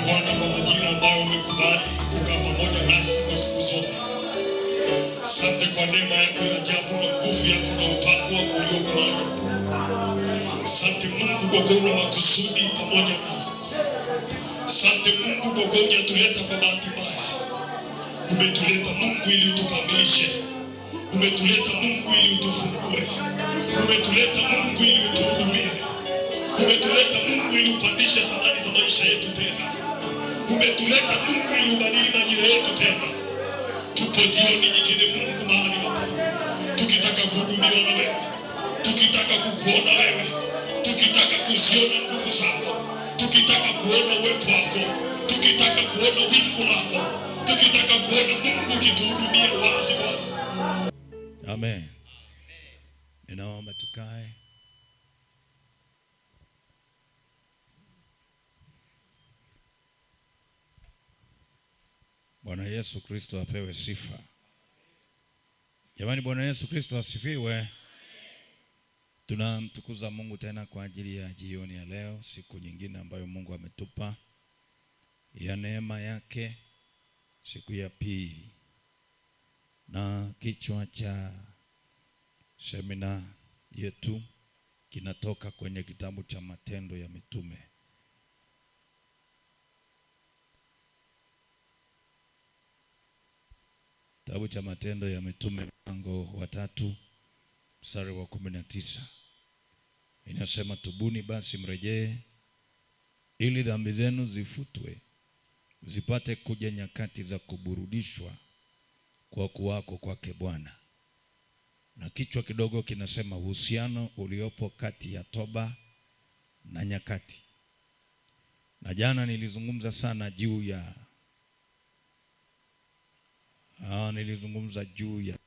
Bwana kwa majira ambayo umekubali kukaa pamoja nasi kwa siku zote. Asante kwa neema yako ya ajabu na nguvu yako na upako wako ulioko nao. Asante Mungu kwa kuwa una makusudi pamoja nasi. Asante Mungu kwa kuwa hujatuleta kwa bahati mbaya. Umetuleta Mungu ili utukamilishe. Umetuleta Mungu ili utufungue. Umetuleta Mungu ili utuhudumie. Umetuleta Mungu ili upandishe thamani za maisha yetu tena. Umetuleta Mungu ili ubadili majira yetu tena. Tupo jioni nyingine Mungu mahali hapa, tukitaka kuhudumiwa na wewe, tukitaka kukuona wewe, tukitaka kuziona nguvu zako, tukitaka kuona uwepo wako, tukitaka kuona wingu lako, tukitaka kuona Mungu ukituhudumia wazi wazi. Amen. Ninaomba tukae. Bwana Yesu Kristo apewe sifa. Jamani, Bwana Yesu Kristo asifiwe. Tunamtukuza Mungu tena kwa ajili ya jioni ya leo, siku nyingine ambayo Mungu ametupa ya neema yake, siku ya pili. Na kichwa cha semina yetu kinatoka kwenye kitabu cha Matendo ya Mitume. Kitabu cha Matendo ya Mitume mlango wa 3 mstari wa 19. Inasema, tubuni basi mrejee ili dhambi zenu zifutwe, zipate kuja nyakati za kuburudishwa kwa kuwako kwake Bwana. Na kichwa kidogo kinasema uhusiano uliopo kati ya toba na nyakati. Na jana nilizungumza sana juu ya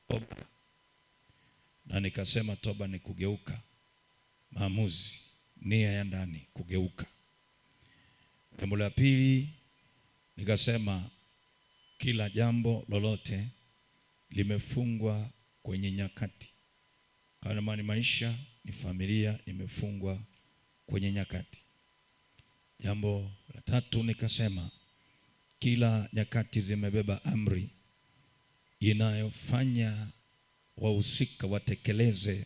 toba, na nikasema toba ni kugeuka, maamuzi, nia ya ndani, kugeuka. Jambo la pili nikasema kila jambo lolote limefungwa kwenye nyakati. Kama ni maisha, ni familia, imefungwa kwenye nyakati. Jambo la tatu nikasema kila nyakati zimebeba amri inayofanya wahusika watekeleze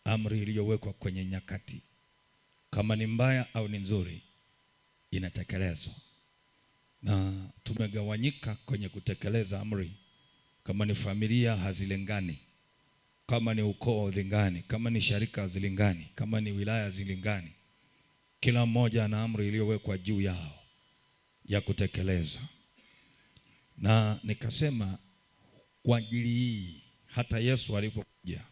amri iliyowekwa kwenye nyakati. Kama ni mbaya au ni nzuri, inatekelezwa. Na tumegawanyika kwenye kutekeleza amri. Kama ni familia hazilingani, kama ni ukoo hazilingani, kama ni sharika hazilingani, kama ni wilaya hazilingani. Kila mmoja ana amri iliyowekwa juu yao ya kutekeleza. Na nikasema kwa ajili hii hata Yesu alipokuja,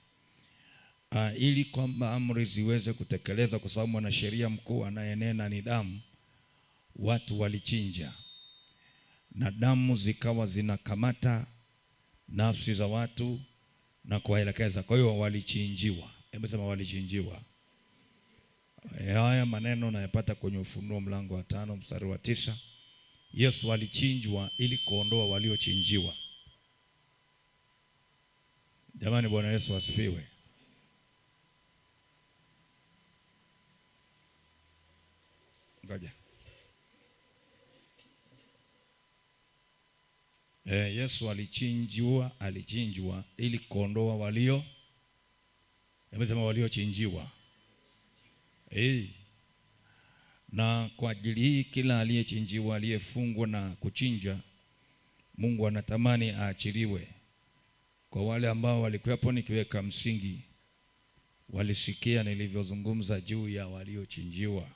ili kwamba amri ziweze kutekeleza, kwa sababu mwanasheria mkuu anayenena ni damu, watu walichinja na damu zikawa zinakamata nafsi za watu na kuwaelekeza. Kwa hiyo walichinjiwa. Hebu sema walichinjiwa. Haya maneno nayapata kwenye Ufunuo mlango wa 5 mstari wa 9. Yesu alichinjwa ili kuondoa waliochinjiwa. Jamani, Bwana Yesu asifiwe. Ngoja. Yesu alichinjwa ili kuondoa waliochinjiwa. Na kwa ajili hii kila aliyechinjiwa, aliyefungwa na kuchinja, Mungu anatamani aachiliwe. Kwa wale ambao walikuwepo nikiweka msingi, walisikia nilivyozungumza juu ya waliochinjiwa.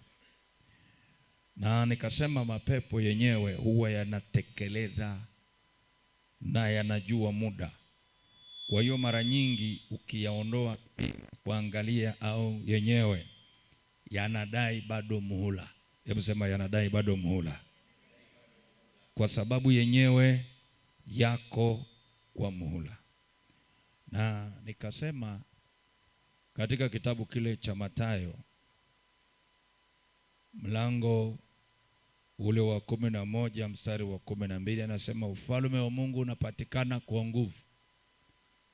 Na nikasema mapepo yenyewe huwa yanatekeleza na yanajua muda. Kwa hiyo mara nyingi ukiyaondoa kuangalia au yenyewe yanadai bado muhula. Hebu sema yanadai bado muhula. Kwa sababu yenyewe yako kwa muhula. Na nikasema katika kitabu kile cha Mathayo mlango ule wa 11 mstari wa 12 anasema ufalme wa Mungu unapatikana kwa nguvu,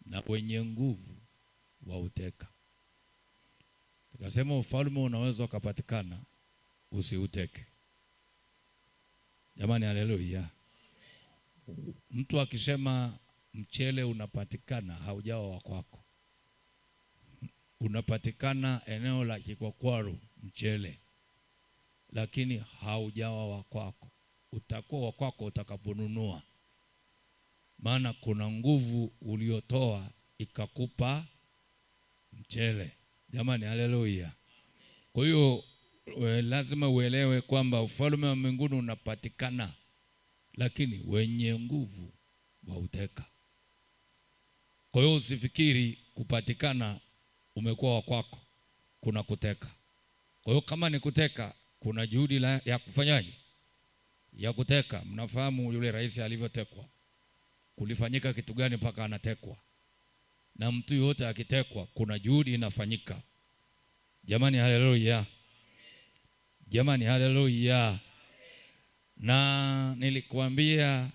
na wenye nguvu wauteka. Nikasema ufalme unaweza kupatikana usiuteke. Jamani, haleluya. Mtu akisema mchele unapatikana, haujawa wa kwako. Unapatikana eneo la Kikwakwaru mchele, lakini haujawa wa kwako. Utakuwa wa kwako utakaponunua, maana kuna nguvu uliotoa ikakupa mchele. Jamani, haleluya. Kwa hiyo lazima uelewe kwamba ufalme wa mbinguni unapatikana, lakini wenye nguvu wauteka. Kwa hiyo usifikiri kupatikana umekuwa wa kwako kuna kuteka. Kwa hiyo kama ni kuteka, kuna juhudi ya kufanyaje? Ya kuteka. Mnafahamu yule rais alivyotekwa. Kulifanyika kitu gani mpaka anatekwa? Na mtu yote akitekwa kuna juhudi inafanyika. Jamani, haleluya. Jamani, haleluya. Na nilikuambia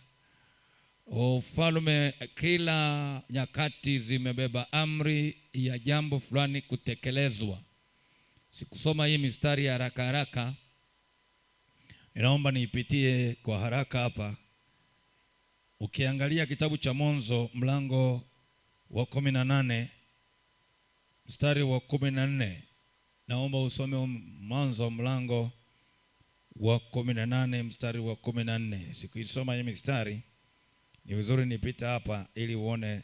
ufalme, kila nyakati zimebeba amri ya jambo fulani kutekelezwa. Sikusoma hii mistari ya haraka haraka, ninaomba niipitie kwa haraka hapa. Ukiangalia kitabu cha Mwanzo mlango wa 18 mstari wa 14, naomba usome Mwanzo mlango wa 18 mstari wa 14. Sikuisoma hii mistari, ni vizuri nipita hapa ili uone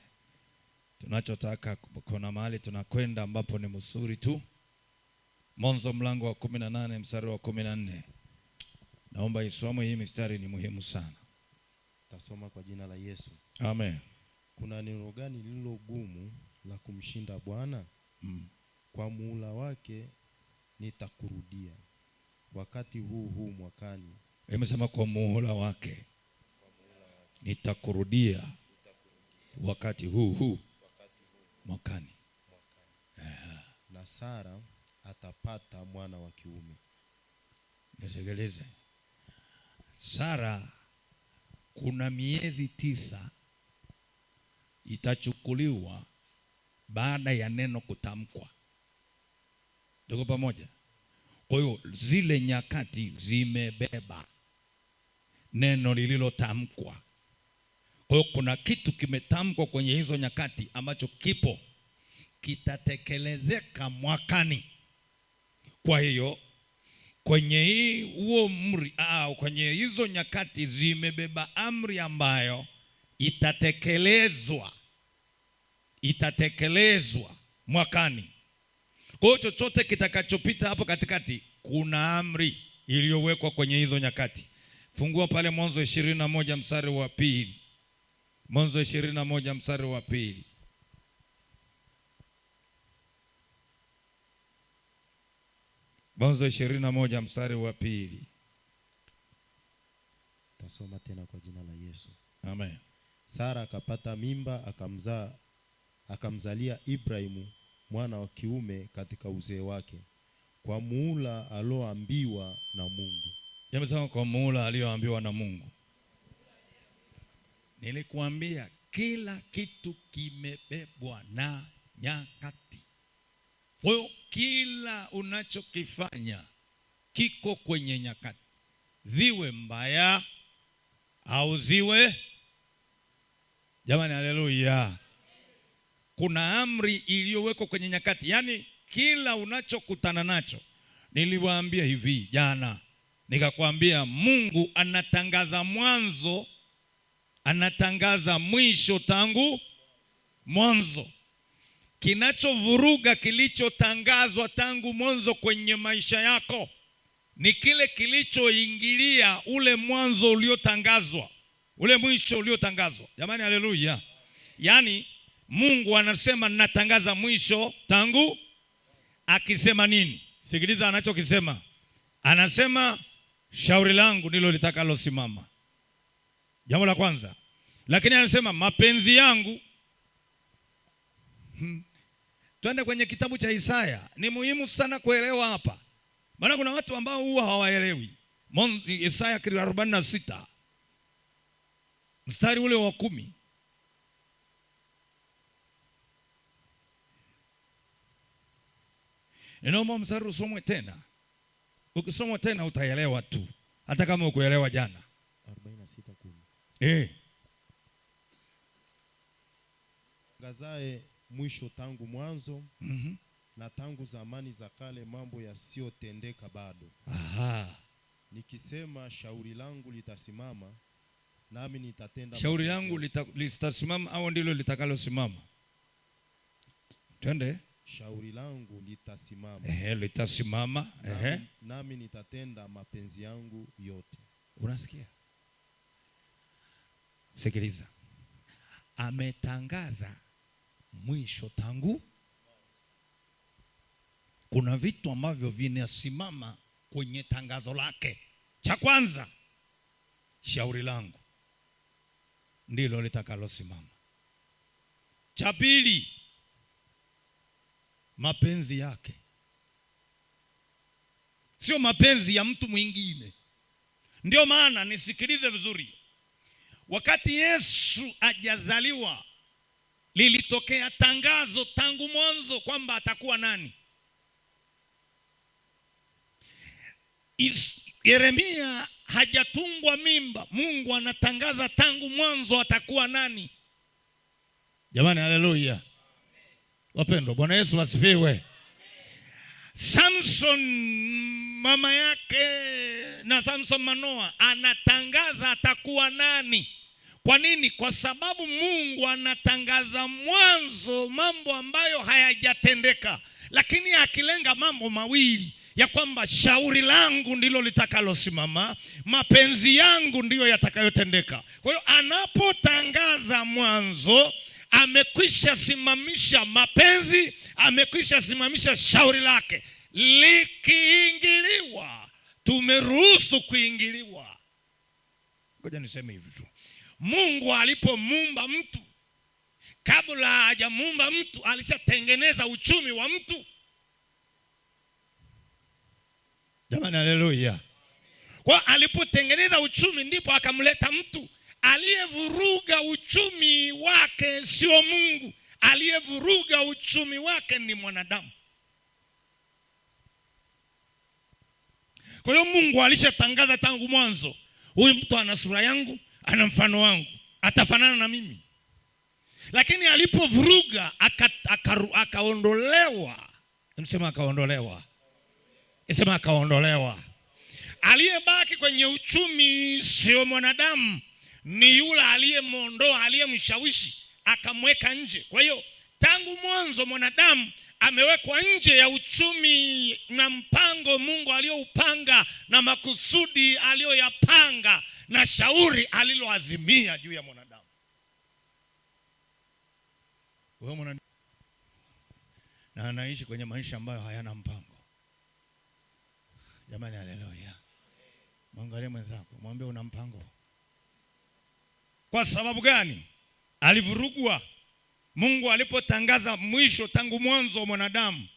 tunachotaka. Kuna mahali tunakwenda ambapo ni mzuri tu. Mwanzo mlango wa 18 mstari wa 14. Naomba isome hii mistari, ni muhimu sana. Tasoma kwa jina la Yesu. Amen. Kuna neno gani lililo gumu la kumshinda Bwana? Kwa muhula wake nitakurudia wakati huu mwakani. Imesema kwa muhula wake nitakurudia wakati huu mwakani. Na Sara atapata mwana wa kiume. Nisikilize. Sara kuna miezi 9 itachukuliwa baada ya neno kutamkwa. Tuko pamoja? Kwa hiyo zile nyakati zimebeba neno lililotamkwa. Kwa hiyo kuna kitu kimetamkwa kwenye hizo nyakati ambacho kipo kitatekelezeka mwakani. Kwa hiyo kwenye huo amri au kwenye hizo nyakati zimebeba amri ambayo itatekelezwa mwakani. Kwa hiyo chochote kitakachopita hapo katikati, kuna amri iliyowekwa kwenye hizo nyakati. Fungua pale Mwanzo 21 mstari wa 2. Mwanzo 21 mstari wa 2. Mwanzo 21 mstari wa 2. Tasoma tena kwa jina la Yesu. Amen. Sara akapata mimba, akamzalia Ibrahimu mwana wa kiume katika uzee wake, kwa muhula alioambiwa na Mungu. Yamesema kwa muhula alioambiwa na Mungu. Nilikuambia kila kitu kimebebwa na nyakati. Kwa hiyo kila unachokifanya kiko kwenye nyakati, ziwe mbaya au ziwe. Jamani, haleluya. Kuna amri iliyowekwa kwenye nyakati. Yaani kila unachokutana nacho. Niliwaambia hivi jana, nikakwambia Mungu anatangaza mwanzo, anatangaza mwisho tangu mwanzo. Kinachovuruga kilichotangazwa tangu mwanzo kwenye maisha yako ni kile kilichoingilia ule mwanzo uliotangazwa, ule mwisho uliotangazwa. Jamani, haleluya. Yaani Mungu anasema natangaza mwisho tangu, akisema nini? Sikiliza anachokisema. Anasema shauri langu ndilo litakalosimama. Jambo la kwanza. Lakini anasema mapenzi yangu. Twende kwenye kitabu cha Isaya. Ni muhimu sana kuelewa hapa, maana kuna watu ambao huwa hawaelewi. Isaya 46 mstari ule wa 10. Ninaomba mstari usomwe tena. Ukisomwa tena utaelewa tu, hata kama ukuelewa jana. Tangazaye mwisho tangu mwanzo, na tangu zamani za kale mambo yasiyotendeka bado. Aha. Nikisema shauri langu litasimama, nami nitatenda. Shauri langu litasimama au ndilo litakalosimama? Twende. Shauri langu litasimama. Litasimama. Nami nitatenda mapenzi yangu yote. Unasikia? Sikiliza. Ametangaza mwisho tangu. Kuna vitu ambavyo vinasimama kwenye tangazo lake. Cha kwanza, shauri langu ndilo litakalosimama. Cha pili, mapenzi yake. Sio mapenzi ya mtu mwingine. Ndio maana nisikilize vizuri. Wakati Yesu hajazaliwa, lilitokea tangazo tangu mwanzo kwamba atakuwa nani. Yeremia hajatungwa mimba, Mungu anatangaza tangu mwanzo atakuwa nani. Jamani, haleluya. Wapendwa, Bwana Yesu asifiwe. Samson mama yake na Samson Manoa anatangaza atakuwa nani. Kwa nini? Kwa sababu Mungu anatangaza mwanzo mambo ambayo hayajatendeka, lakini akilenga mambo mawili, ya kwamba shauri langu ndilo litakalosimama, mapenzi yangu ndiyo yatakayotendeka. Kwa hiyo anapotangaza mwanzo, amekwisha simamisha mapenzi, amekwisha simamisha shauri lake. Likiingiliwa, tumeruhusu kuingiliwa. Ngoja niseme hivi tu. Mungu alipomuumba mtu, kabla hajamuumba mtu, alishatengeneza uchumi wa mtu. Jamani, haleluya. Kwa alipotengeneza uchumi, ndipo akamleta mtu. Aliyevuruga uchumi wake sio Mungu. Aliyevuruga uchumi wake ni mwanadamu. Kwa hiyo Mungu alishatangaza tangu mwanzo, huyu mtu ana sura yangu, ana mfano wangu, atafanana na mimi. Lakini alipovuruga akaondolewa. Msema akaondolewa. Sema akaondolewa. Aliyebaki kwenye uchumi sio mwanadamu, ni yule aliyemuondoa, aliyemshawishi, akamweka nje. Kwa hiyo tangu mwanzo mwanadamu amewekwa nje ya uchumi na mpango Mungu alioupanga na makusudi aliyoyapanga na shauri aliloazimia juu ya mwanadamu. Wewe mwanadamu na anaishi kwenye maisha ambayo hayana mpango. Jamani, haleluya. Mwangalie mwenzako, mwambie una mpango. Kwa sababu gani? Alivurugwa. Mungu alipotangaza mwisho tangu mwanzo wa mwanadamu,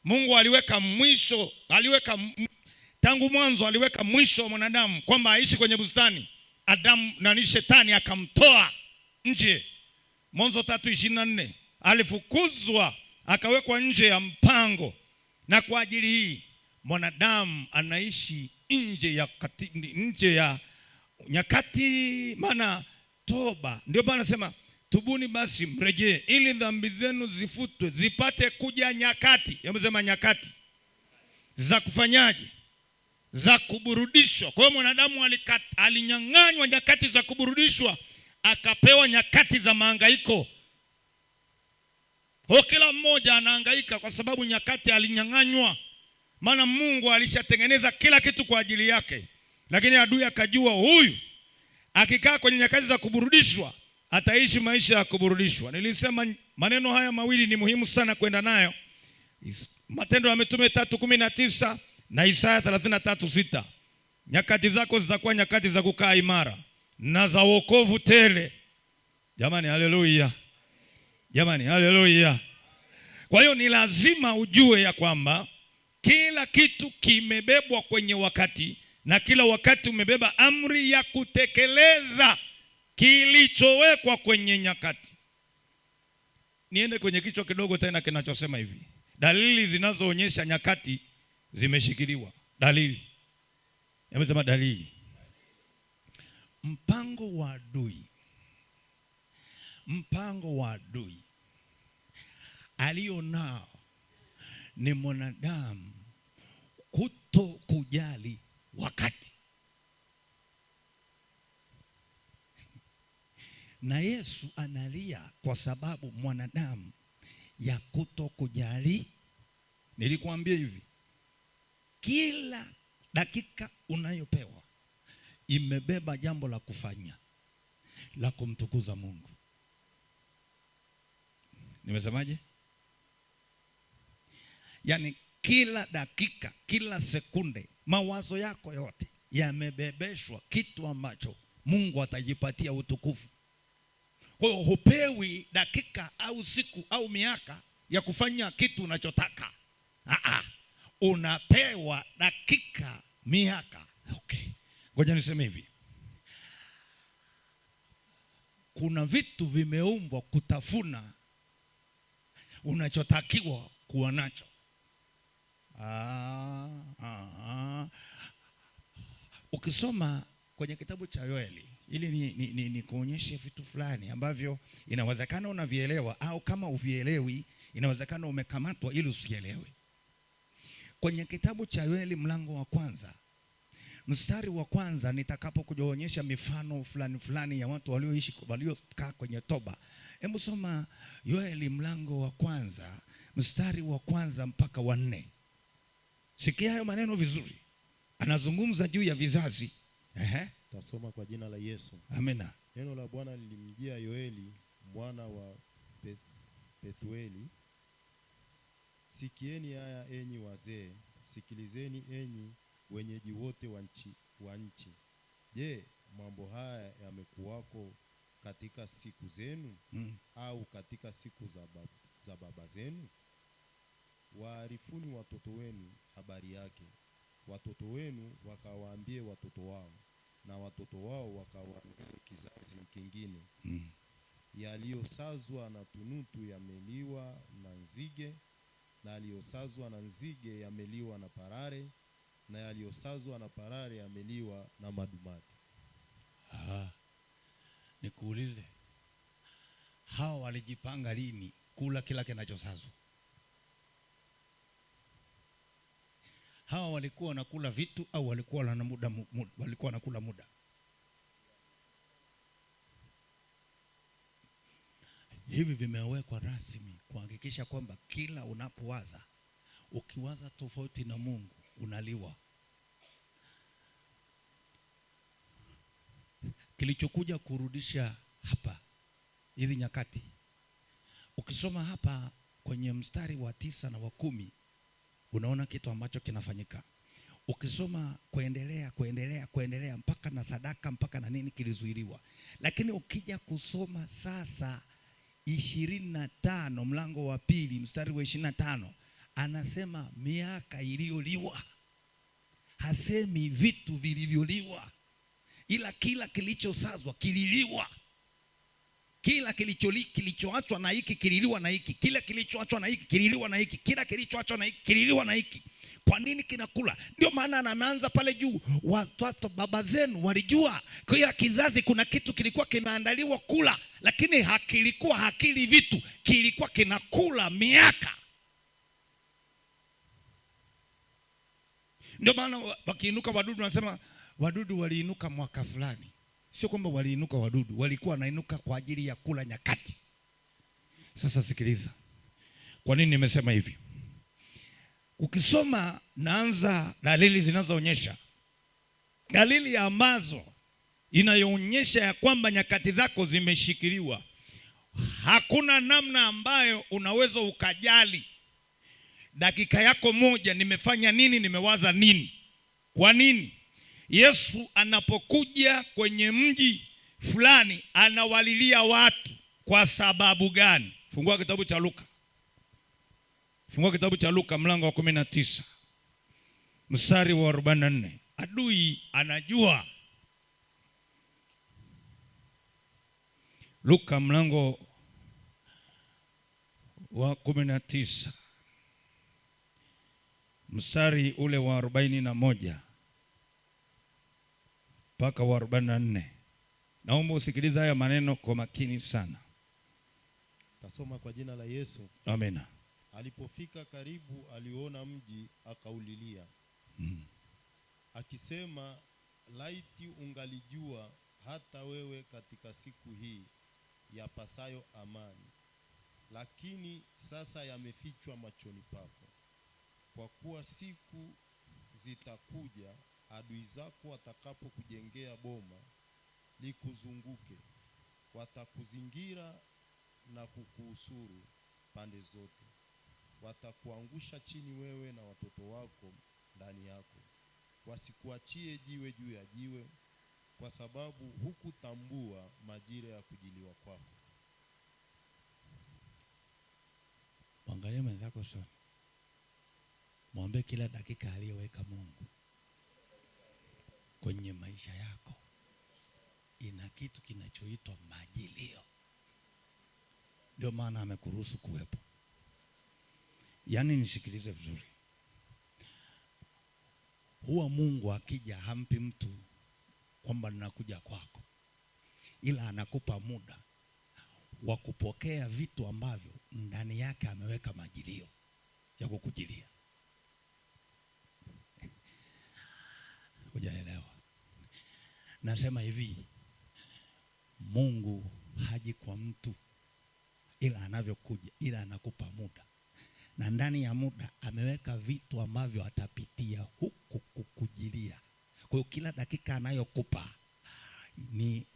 Mungu aliweka mwisho, tangu mwanzo aliweka mwisho wa mwanadamu kwamba aishi kwenye bustani. Adamu na Shetani akamtoa nje. Mwanzo 3:24. Alifukuzwa, akawekwa nje ya mpango. Na kwa ajili hii mwanadamu anaishi nje ya nyakati, maana toba. Ndio Bwana anasema tubuni basi mrejee ili dhambi zenu zifutwe, zipate kuja nyakati. Yamesema nyakati za kufanyaje? Za kuburudishwa. Kwa hiyo mwanadamu alinyang'anywa nyakati za kuburudishwa, akapewa nyakati za mahangaiko. Kila mmoja anahangaika kwa sababu nyakati alinyang'anywa. Maana Mungu alishatengeneza kila kitu kwa ajili yake, lakini adui akajua huyu akikaa kwenye nyakati za kuburudishwa ataishi maisha ya kuburudishwa. Nilisema maneno haya mawili ni muhimu sana kwenda nayo. Matendo ya Mitume 3:19 na Isaya 33:6. Nyakati zako zitakuwa nyakati za kukaa imara na za wokovu tele. Jamani, haleluya. Jamani, haleluya. Kwa hiyo ni lazima ujue ya kwamba kila kitu kimebebwa kwenye wakati, na kila wakati umebeba amri ya kutekeleza kilichowekwa kwenye nyakati. Niende kwenye kichwa kidogo tena kinachosema hivi: dalili zinazoonyesha nyakati zimeshikiliwa. Dalili. Yamesema dalili. mpango wa adui alionao ni mwanadamu kuto kujali wakati. Na Yesu analia kwa sababu mwanadamu ya kuto kujali. Nilikwambia hivi, kila dakika unayopewa imebeba jambo la kufanya, la kumtukuza Mungu. Nimesemaje? Yaani kila dakika, kila sekunde, mawazo yako yote yamebebeshwa kitu ambacho Mungu atajipatia utukufu. Kwa hiyo hupewi dakika au siku au miaka ya kufanya kitu unachotaka. Unapewa dakika, miaka. Okay. Ngoja niseme hivi. Kuna vitu vimeumbwa kutafuna unachotakiwa kuwa nacho. Ukisoma kwenye kitabu cha Yoeli, ili ni kuonyeshe vitu fulani ambavyo inawezekana unavielewa, au kama uvielewi inawezekana umekamatwa ili usielewe. Kwenye kitabu cha Yoeli mlango wa 1 mstari wa 1, nitakapo kuonyesha mifano fulani ya watu waliokaa kwenye toba. Hebu soma Yoeli mlango wa 1 mstari wa 1 mpaka wa 4. Sikia hayo maneno vizuri. Anazungumza juu ya vizazi. Tasoma kwa jina la Yesu. Amina. Neno la Bwana lilimjia Yoeli mwana wa Pethueli. Sikieni haya enyi wazee, sikilizeni enyi wenyeji wote wa nchi. Je, mambo haya yamekuwako katika siku zenu au katika siku za baba zenu? Waarifuni watoto wenu habari yake, watoto wenu wakawaambie watoto wao, na watoto wao wakawaambie kizazi kingine. Yaliyosazwa na tunutu yameliwa na nzige, na yaliyosazwa na nzige yameliwa na parare, na yaliyosazwa na parare yameliwa na madumadu. Nikuulize, hawa walijipanga lini kula kila kinachosazwa? Hawa walikuwa wanakula vitu au walikuwa wanakula muda? Hivi vimewekwa rasmi kuhakikisha kwamba kila unapowaza, ukiwaza tofauti na Mungu unaliwa. Kilichokuja kurudisha hapa hizi nyakati, ukisoma hapa kwenye mstari wa 9 na wa 10, unaona kitu ambacho kinafanyika. Ukisoma kuendelea mpaka na sadaka mpaka na nini kilizuiliwa. Lakini ukija kusoma sasa 25 mlango wa 2 mstari wa 25, anasema miaka iliyoliwa. Hasemi vitu vilivyoliwa, ila kila kilichosazwa kililiwa. Kila kilichoachwa na hiki kililiwa na hiki, kila kilichoachwa na hiki kililiwa na hiki, kila kilichoachwa na hiki kililiwa na hiki. Kwa nini kinakula? Ndio maana anaanza pale juu, watoto baba zenu walijua. Kwa hiyo kizazi kuna kitu kilikuwa kimeandaliwa kula, lakini hakilikuwa hakili vitu, kilikuwa kinakula miaka. Ndio maana wakiinuka wadudu wanasema wadudu waliinuka mwaka fulani. Sio kwamba waliinuka wadudu, walikuwa wanainuka kwa ajili ya kula nyakati. Sasa sikiliza, kwa nini nimesema hivi? Ukisoma, naanza dalili zinazoonyesha, dalili ambazo inayoonyesha ya kwamba nyakati zako zimeshikiliwa. Hakuna namna ambayo unaweza ukajali dakika yako moja, nimefanya nini, nimewaza nini. Kwa nini? Yesu anapokuja kwenye mji fulani anawalilia watu kwa sababu gani? Fungua kitabu cha Luka. Fungua kitabu cha Luka mlango wa 19 mstari wa 44. Adui anajua. Luka mlango wa 19 mstari ule wa 41 mpaka wa 44. Naomba usikilize haya maneno kwa makini sana. Tasoma kwa jina la Yesu. Amina. Alipofika karibu, aliona mji, akaulilia akisema, laiti ungalijua hata wewe katika siku hii yapasayo amani, lakini sasa yamefichwa machoni pako. Kwa kuwa siku zitakuja, adui zako watakapokujengea boma likuzunguke, watakuzingira na kukuhusuru pande zote. Watakuangusha chini, wewe na watoto wako ndani yako, wasikuachie jiwe juu ya jiwe, kwa sababu hukutambua majira ya kujiliwa kwako. Mwangalie mwenzako sana. Mwombe kila dakika aliyoweka Mungu kwenye maisha yako. Ina kitu kinachoitwa majilio. Ndio maana amekuruhusu kuwepo. Yaani nisikilize vizuri. Huwa Mungu akija hampi mtu kwamba ninakuja kwako, ila anakupa muda wa kupokea vitu ambavyo ndani yake ameweka majilio ya kukujilia. Hujaelewa? Nasema hivi, Mungu haji kwa mtu ila anavyokuja, ila anakupa muda, na ndani ya muda ameweka vitu ambavyo atapitia huku kukujilia. Kwa hiyo kila dakika anayokupa ni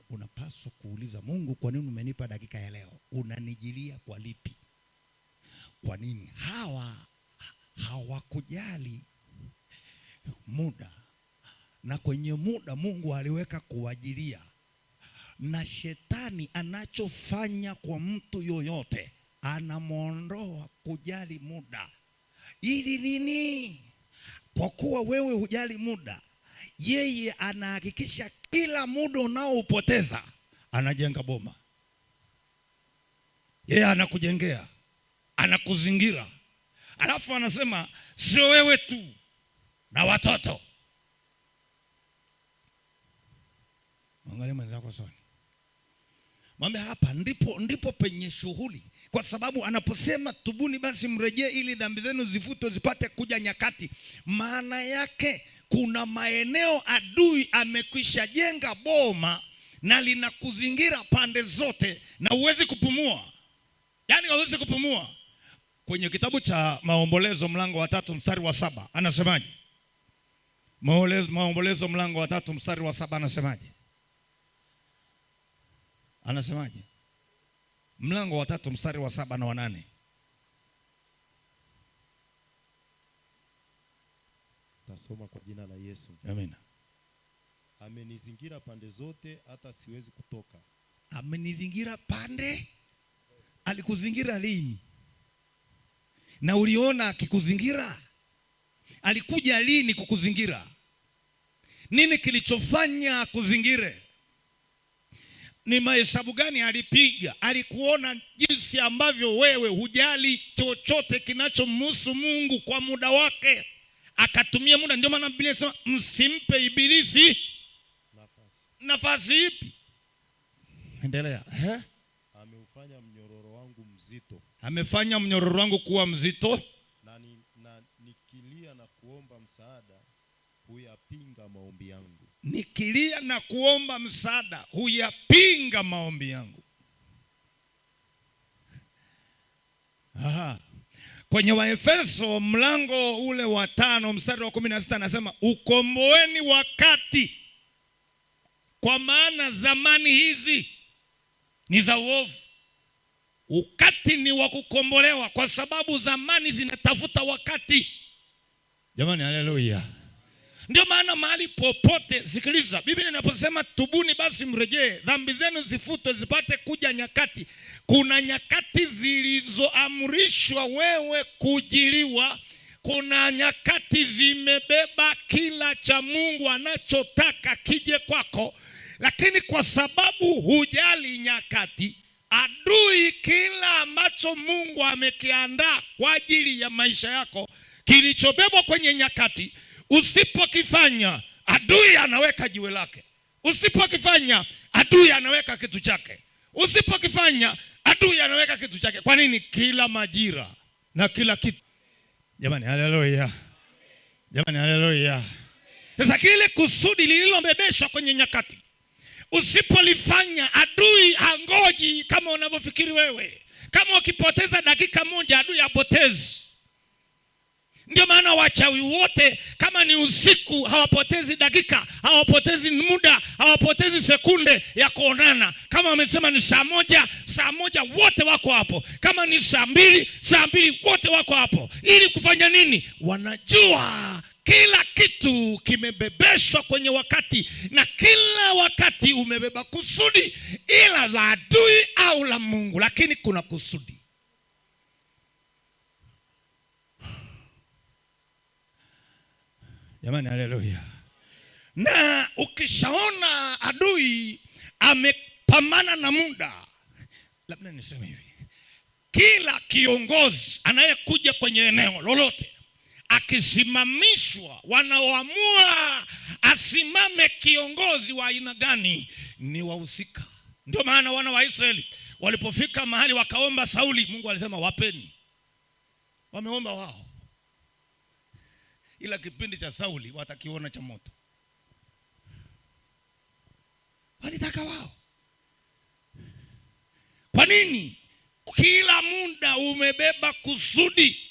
unapaswa kuuliza Mungu, kwa nini umenipa dakika ya leo? Unanijilia kwa lipi? Kwa nini? Hawakujali muda, na kwenye muda Mungu aliweka kuwajilia. Na shetani anachofanya kwa mtu yoyote, anamuondoa kujali muda. Ili nini? Kwa kuwa wewe hujali muda, yeye anahakikisha kila muda unaoupoteza anajenga boma. Yeye anakujengea, anakuzingira. Alafu anasema sio wewe tu na watoto. Mwangalie mwenzako sana. Mwambie hapa ndipo penye shughuli. Kwa sababu anaposema tubuni basi mrejee ili dhambi zenu zifutwe zipate kuja nyakati, maana yake kuna maeneo adui amekwisha jenga boma na linakuzingira pande zote na huwezi kupumua. Yaani huwezi kupumua. Kwenye kitabu cha Maombolezo mlango wa 3 mstari wa 7 anasemaje? Maombolezo mlango wa 3 mstari wa 7 anasemaje? Anasemaje? Mlango wa 3 mstari wa 7 na wa 8. Tasoma kwa jina la Yesu. Amina. Amenizingira pande zote hata siwezi kutoka. Amenizingira pande. Alikuzingira lini? Na uliona akikuzingira? Alikuja lini kukuzingira? Nini kilichofanya kuzingire? Ni mahesabu gani alipiga? Alikuona jinsi ambavyo wewe hujali chochote kinachomhusu Mungu kwa muda wake, akatumia muda. Ndio maana Biblia inasema msimpe ibilisi nafasi ipi? Endelea. Ameufanya mnyororo wangu mzito. Amefanya mnyororo wangu kuwa mzito. Na nikilia na kuomba msaada, huyapinga maombi yangu. Nikilia na kuomba msaada, huyapinga maombi yangu. Kwenye Waefeso mlango ule wa 5 mstari wa 16 anasema ukomboeni wakati, kwa maana zamani hizi ni za uovu. Wakati ni wa kukombolewa, kwa sababu zamani zinatafuta wakati. Jamani, haleluya. Ndio maana mahali popote, sikiliza, Biblia inaposema tubuni basi mrejee dhambi zenu zifutwe zipate kuja nyakati, kuna nyakati zilizoamrishwa wewe kujiliwa. Kuna nyakati zimebeba kila cha Mungu anachotaka kije kwako, lakini kwa sababu hujali nyakati, adui kila ambacho Mungu amekiandaa kwa ajili ya maisha yako kilichobebwa kwenye nyakati, usipokifanya adui anaweka jiwe lake. Usipokifanya adui anaweka kitu chake. Usipokifanya, adui anaweka kitu chake. Kwa nini? Kila majira na kila kitu. Jamani, haleluya. Jamani, haleluya. Sasa kile kusudi lililobebeshwa kwenye nyakati, usipolifanya, adui hangoji kama unavyofikiri wewe. Kama ukipoteza dakika moja, adui hapotezi. Ndio maana wachawi wote, kama ni usiku, hawapotezi dakika, hawapotezi muda, hawapotezi sekunde ya kuonana. Kama wamesema ni saa moja wote wako hapo. Kama ni saa mbili wote wako hapo. Ili kufanya nini? Wanajua kila kitu kimebebeshwa kwenye wakati, na kila wakati umebeba kusudi, ila la adui au la Mungu, lakini kuna kusudi. Jamani, haleluya. Na ukishaona adui amepambana na muda, labda niseme hivi, kila kiongozi anayekuja kwenye eneo lolote, akisimamishwa, wanaoamua asimame kiongozi wa aina gani ni wahusika. Ndio maana wana wa Israeli walipofika mahali wakaomba Sauli, Mungu alisema wapeni. Wameomba wao, ila kipindi cha Sauli watakiona cha moto. Walitaka wao. Kwa nini? Kila muda umebeba kusudi.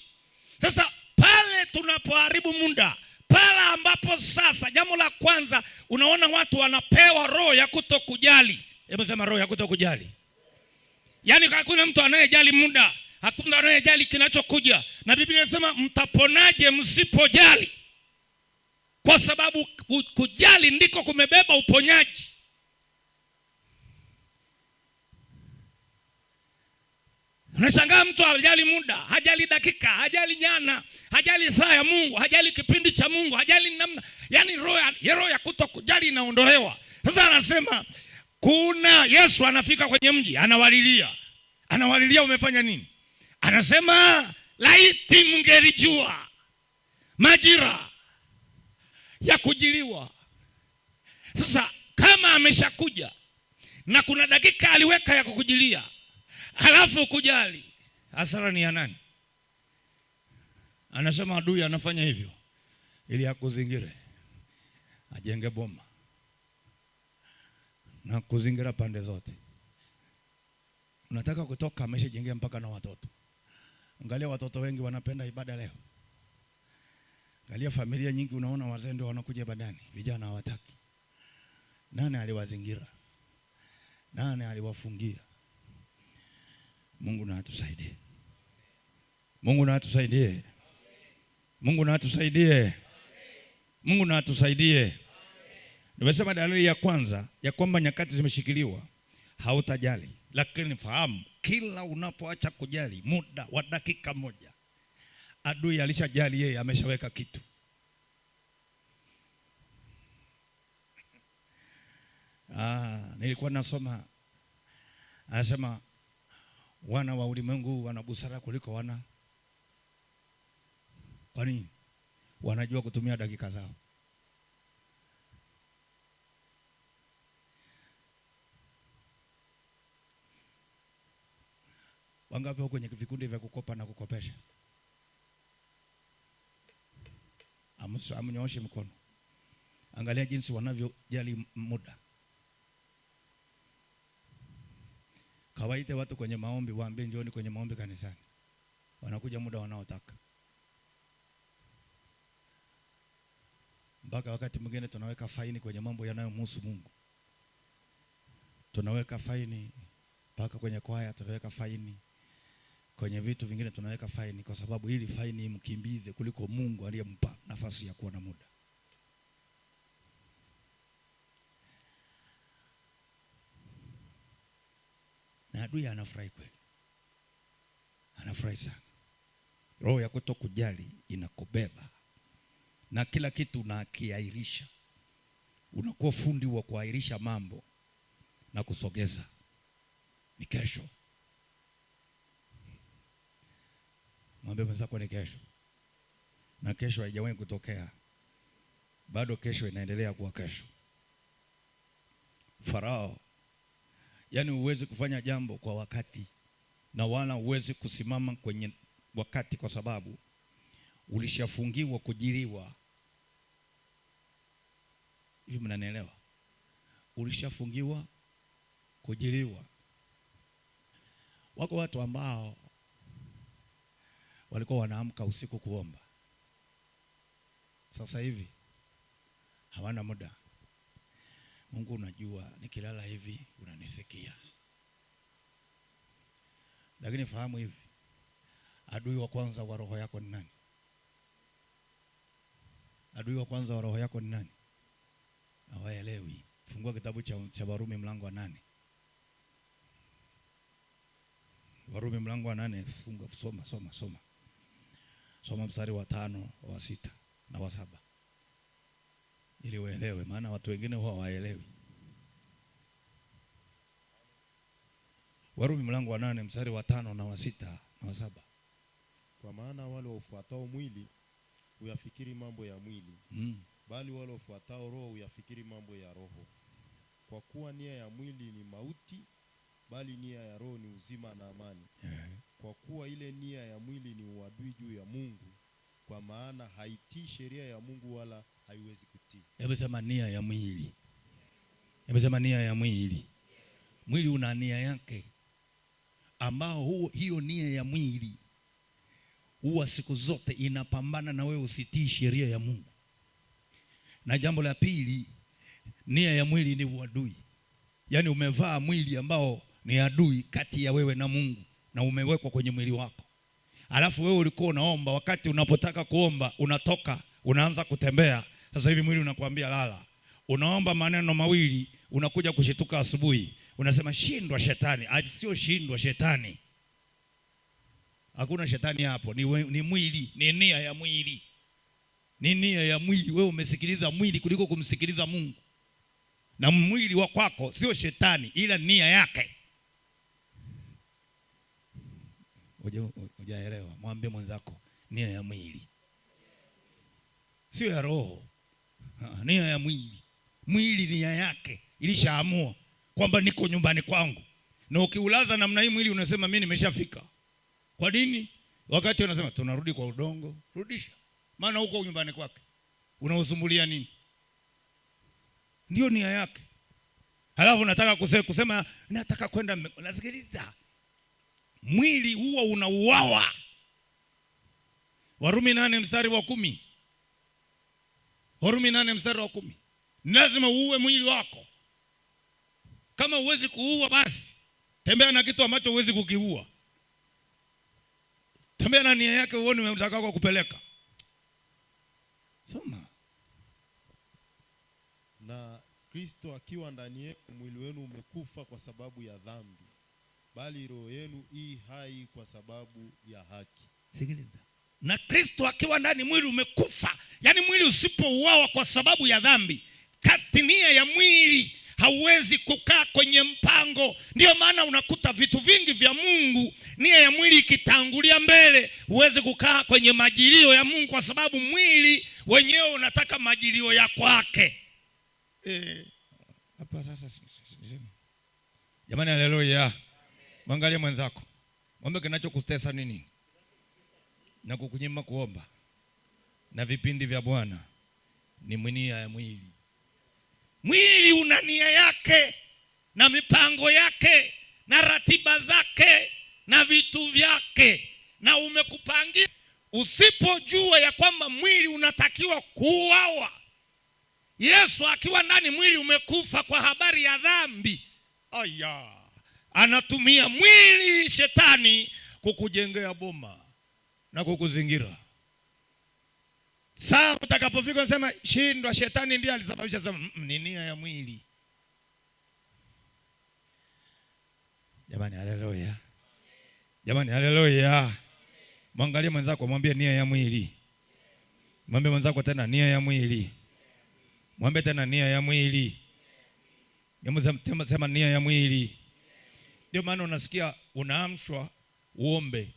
Sasa pale tunapoharibu muda, pale ambapo sasa, jambo la kwanza, unaona watu wanapewa roho ya kutokujali. Hebu sema roho ya kutokujali. Yaani hakuna mtu anayejali muda, hakuna anayejali kinachokuja. Na Biblia inasema mtaponaje msipojali? Kwa sababu kujali ndiko kumebeba uponyaji. Unashangaa mtu hajali muda, hajali dakika, hajali jana, hajali saa ya Mungu, hajali kipindi cha Mungu, hajali namna. Yaani roho ya kutokujali inaondolewa. Sasa anasema kuna Yesu anafika kwenye mji, anawalilia. Anawalilia, umefanya nini? Anasema laiti mngelijua majira ya kujiliwa. Sasa kama ameshakuja na kuna dakika aliweka ya kukujilia, halafu kujali, hasara ni ya nani? Anasema adui anafanya hivyo ili akuzingire, ajenge boma na kuzingira pande zote. Unataka kutoka, ameshajengea mpaka na watoto. Angalia watoto wengi wanapenda ibada leo. Angalia familia nyingi, unaona wazee ndio wanakuja ibadani, vijana hawataki. Nani aliwazingira? Nani aliwafungia? Mungu na atusaidie. Mungu na atusaidie. Mungu na atusaidie. Mungu na atusaidie. Nimesema dalili ya kwanza ya kwamba nyakati zimeshikiliwa, hautajali. Lakini fahamu, kila unapoacha kujali muda wa dakika moja, adui alishajali, yeye ameshaweka kitu. Nilikuwa nasoma, anasema wana wa ulimwengu wana busara kuliko wana. Kwa nini? Wanajua kutumia dakika zao. Wangapi wako kwenye vikundi vya kukopa na kukopesha? Amnyooshe mkono. Angalia jinsi wanavyojali muda. Kawaite watu kwenye maombi, waambie njooni kwenye maombi kanisani. Wanakuja muda wanaotaka. Mpaka wakati mwingine tunaweka faini kwenye mambo yanayomhusu Mungu. Tunaweka faini mpaka kwenye kwaya, tunaweka faini kwenye vitu vingine, tunaweka faini kwa sababu ili faini imkimbize kuliko Mungu aliyempa nafasi ya kuwa na muda. Na adui anafurahi kweli. Anafurahi sana. Roho ya kutokujali inakubeba. Na kila kitu unakiairisha. Unakuwa fundi wa kuairisha mambo na kusogeza. Ni kesho. Mwambie mwenzako ni kesho. Na kesho haijawahi kutokea. Bado kesho inaendelea kuwa kesho. Farao Yaani huwezi kufanya jambo kwa wakati na wala huwezi kusimama kwenye wakati, kwa sababu ulishafungiwa kujiliwa. Hivi mnanielewa? Ulishafungiwa kujiliwa. Wako watu ambao walikuwa wanaamka usiku kuomba, sasa hivi hawana muda. Mungu, unajua nikilala hivi unanisikia. Lakini fahamu hivi, adui wa kwanza wa roho yako ni nani? Adui wa kwanza wa roho yako ni nani? Hawaelewi. Fungua kitabu cha Warumi mlango wa 8. Warumi mlango wa 8, funga, soma mstari wa 5, wa 6 na wa 7 ili uelewe, maana watu wengine huwa hawaelewi. Warumi mlango wa 8 mstari wa 5 na wa 6 na wa 7. Kwa maana wale wafuatao mwili huyafikiri mambo ya mwili, bali wale wafuatao roho huyafikiri mambo ya roho. Kwa kuwa nia ya mwili ni mauti, bali nia ya roho ni uzima na amani. Kwa kuwa ile nia ya mwili ni uadui juu ya Mungu, kwa maana haitii sheria ya Mungu wala haiwezi kutii. Hebu sema nia ya mwili. Hebu sema nia ya mwili. Mwili una nia yake, ambao hiyo nia ya mwili huwa siku zote inapambana na wewe usitii sheria ya Mungu. Na jambo la pili, nia ya mwili ni uadui. Yaani umevaa mwili ambao ni adui kati ya wewe na Mungu, na umewekwa kwenye mwili wako. Alafu wewe ulikuwa unaomba, wakati unapotaka kuomba unatoka unaanza kutembea. Sasa hivi mwili unakuambia lala. Unaomba maneno mawili, unakuja kushituka asubuhi, unasema shindwa shetani. Sio shindwa shetani. Hakuna shetani hapo, ni mwili, ni nia ya mwili. Ni nia ya mwili. Wewe umesikiliza mwili kuliko kumsikiliza Mungu. Na mwili wa kwako sio shetani, ila nia yake. Hujaelewa? Mwambie mwenzako, nia ya mwili sio ya roho. Nia ya mwili. Mwili nia yake ilishaamua kwamba niko nyumbani kwangu. Na ukiulaza namna hii mwili unasema mimi nimeshafika. Kwa nini? Wakati unasema tunarudi kwa udongo, rudisha. Maana huko nyumbani kwake. Unausumbulia nini? Ndio nia yake. Halafu nataka kusema nataka kwenda, nasikiliza. Mwili huwa unauawa. Warumi 8 mstari wa 10. Warumi 8 mstari wa 10. Lazima uue mwili wako. Kama huwezi kuua, basi tembea na kitu ambacho huwezi kukiua. Tembea na nia yake, uone unataka kwa kupeleka. Soma. Na Kristo akiwa ndani yenu, mwili wenu umekufa kwa sababu ya dhambi, bali roho yenu i hai kwa sababu ya haki. Sikiliza. Na Kristo akiwa ndani, mwili umekufa. Yaani mwili usipouawa kwa sababu ya dhambi, kati nia ya mwili hauwezi kukaa kwenye mpango. Ndio maana unakuta vitu vingi vya Mungu, nia ya mwili ikitangulia mbele, huwezi kukaa kwenye majilio ya Mungu, kwa sababu mwili wenyewe unataka majilio ya kwake. Hapa sasa jamani, haleluya. Mwangalie mwenzako, mwambie kinachokutesa nini na kukunyima kuomba na vipindi vya Bwana ni nia ya mwili. Mwili una nia yake na mipango yake na ratiba zake na vitu vyake, na umekupangia. Usipojua ya kwamba mwili unatakiwa kuuawa, Yesu akiwa ndani, mwili umekufa kwa habari ya dhambi. Anatumia mwili shetani kukujengea boma na kukuzingira. Saa utakapofika unasema shindwa, shetani ndiye alisababisha. Sema ni nia ya mwili. Jamani, haleluya. Jamani, haleluya. Mwangalie mwenzako, mwambie nia ya mwili. Mwambie mwenzako tena nia ya mwili. Mwambie tena nia ya mwili. Sema nia ya mwili. Ndio maana unasikia unaamshwa uombe,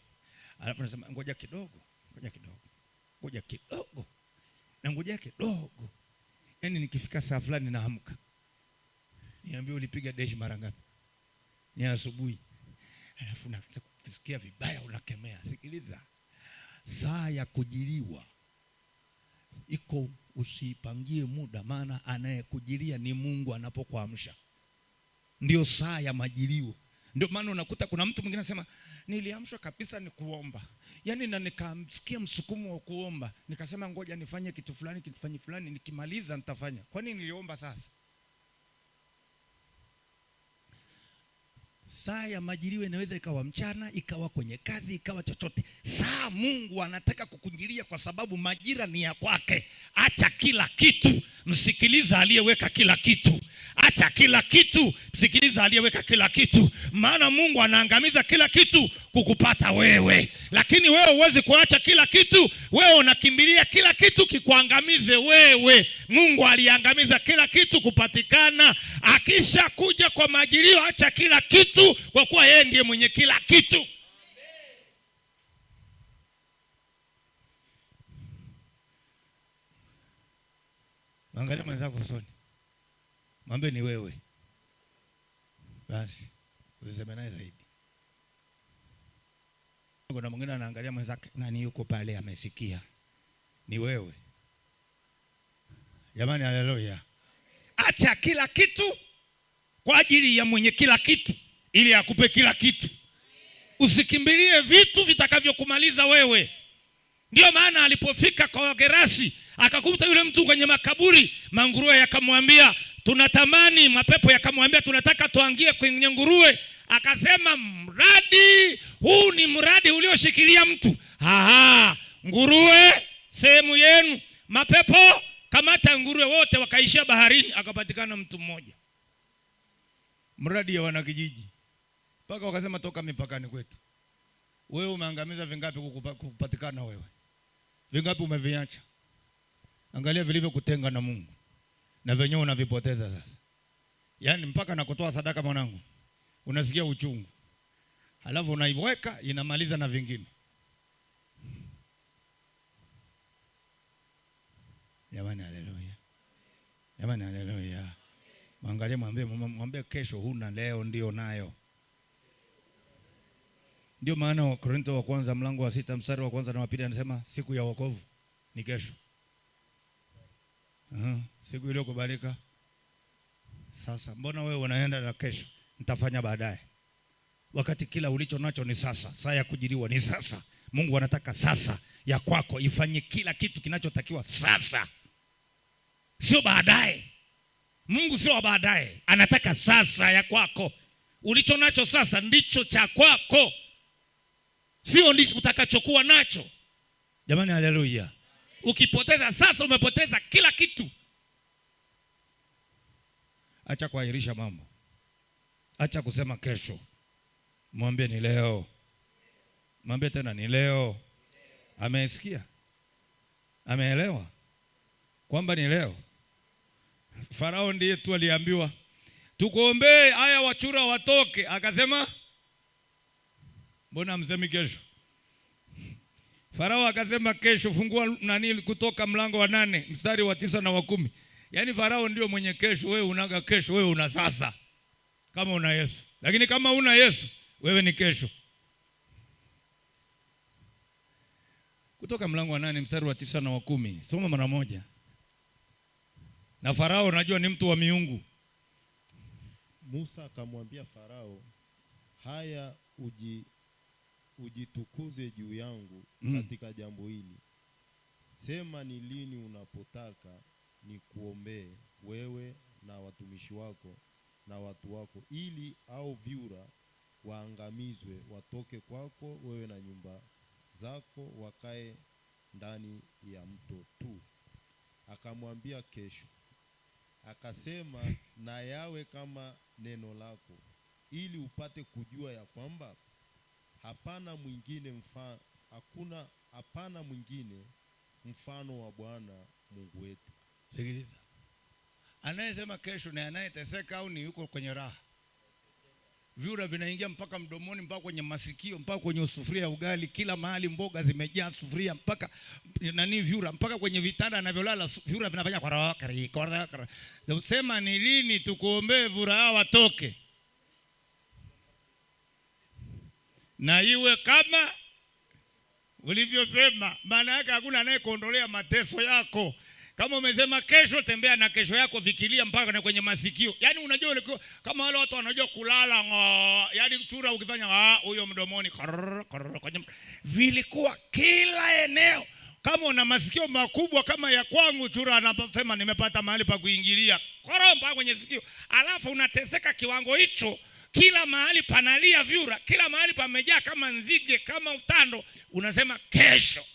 alafu unasema ngoja kidogo. Na ngoja kidogo. Yaani nikifika saa fulani naamka. Niambie ulipiga dash mara ngapi? ni asubuhi, alafu unaanza kusikia vibaya, unakemea. Sikiliza, saa ya kujiliwa iko, usipangie muda, maana anayekujilia ni Mungu anapokuamsha. Ndio saa ya majilio. Ndio maana unakuta kuna mtu mwingine anasema niliamshwa kabisa ni kuomba, yaani na nikamsikia msukumo wa kuomba, nikasema ngoja nifanye kitu fulani, kitu fulani, nikimaliza nitafanya. Kwani niliomba sasa? Saa ya majilio inaweza ikawa mchana, ikawa kwenye kazi, ikawa chochote. Saa Mungu anataka kukujilia kwa sababu majira ni ya kwake. Acha kila kitu, msikiliza aliyeweka kila kitu. Acha kila kitu, msikiliza aliyeweka kila kitu. Maana Mungu anaangamiza kila kitu kukupata wewe. Lakini wewe huwezi kuacha kila kitu. Wewe unakimbilia kila kitu kikuangamize wewe. Mungu aliangamiza kila kitu kupatikana. Akisha kuja kwa majilio, acha kila kitu, kwa kuwa yeye ndiye mwenye kila kitu. Angalia mwenzako usoni, mwambie ni wewe. Basi usiseme naye zaidi. Kuna mwingine anaangalia mwenzake, nani yuko pale amesikia? Ni wewe. Jamani, haleluya. Acha kila kitu kwa ajili ya mwenye kila kitu, ili akupe kila kitu. Usikimbilie vitu vitakavyokumaliza wewe. Ndio maana alipofika kwa Gerasi, akakuta yule mtu kwenye makaburi, manguruwe yakamwambia tunatamani, mapepo yakamwambia tunataka tuangie kwenye nguruwe. Akasema mradi huu ni mradi ulioshikilia mtu. Nguruwe sehemu yenu, mapepo kamata nguruwe wote, wakaishia baharini, akapatikana mtu mmoja. Mradi ya wanakijiji. Paka wakasema toka mipakani kwetu. Wewe umeangamiza vingapi kupatikana wewe? Vingapi umeviacha? Angalia vilivyokutenga na Mungu, na venyewe unavipoteza sasa. Yaani mpaka na kutoa sadaka mwanangu, unasikia uchungu. Halafu unaiweka, inamaliza na vingine. Jamani, haleluya. Jamani, haleluya. Mwangalie, mwambie kesho huna, leo ndio nayo. Ndio maana Wakorintho wa kwanza mlango wa 6 mstari wa kwanza na wa pili anasema siku ya wokovu ni kesho. Siku iliyokubalika sasa. Mbona wewe unaenda na kesho nitafanya baadaye, wakati kila ulicho nacho ni sasa? Saa ya kujiliwa ni sasa. Mungu anataka sasa ya kwako ifanye kila kitu kinachotakiwa sasa, sio baadaye. Mungu sio baadaye, anataka sasa ya kwako. Ulicho nacho sasa ndicho cha kwako, sio ndicho utakachokuwa nacho. Jamani, haleluya. Ukipoteza sasa, umepoteza kila kitu. Acha kuahirisha mambo. Acha kusema kesho. Mwambie ni leo. Mwambie tena ni leo. Amesikia? Ameelewa kwamba ni leo? Farao ndiye tu aliambiwa tukuombee haya wachura watoke, akasema mbona msemi kesho? Farao akasema kesho. Fungua Kutoka mlango wa 8 mstari wa 9 na wa 10. Yaani Farao ndio mwenye kesho, wewe unaga kesho, wewe una sasa. Kama una Yesu. Lakini kama una Yesu, wewe ni kesho. Kutoka mlango wa 8 mstari wa 9 na wa 10. Soma mara moja. Na Farao najua ni mtu wa miungu. Musa akamwambia Farao, haya ujitukuze juu yangu katika jambo hili. Sema ni lini unapotaka ni kuombee wewe na watumishi wako na watu wako, ili au vyura waangamizwe, watoke kwako wewe na nyumba zako, wakae ndani ya mto tu. Akamwambia kesho. Akasema na yawe kama neno lako, ili upate kujua ya kwamba hapana mwingine mfano wa Bwana Mungu wetu. Sikiliza. Anayesema kesho ni anayeteseka au ni yuko kwenye raha? Vyura vinaingia mpaka mdomoni, mpaka kwenye masikio, mpaka kwenye sufuria ya ugali, kila mahali mboga zimejaa sufuria, mpaka vyura mpaka kwenye vitanda anavyolala vyura vinafanya kwa raha. Sema ni lini tukuombee vyura hao watoke? na iwe kama ulivyosema. Maana yake hakuna anayekuondolea mateso yako. Kama umesema kesho, tembea na kesho yako, fikiria mpaka na kwenye masikio. Yaani unajua kama wale watu wanajua kulala, yaani chura ukifanya huyo mdomoni kwenye, vilikuwa kila eneo. Kama una masikio makubwa kama ya kwangu, chura anasema nimepata mahali pa kuingilia mpaka kwenye sikio. Alafu unateseka kiwango hicho, kila mahali panalia vyura, kila mahali pamejaa kama nzige, kama utando, unasema kesho.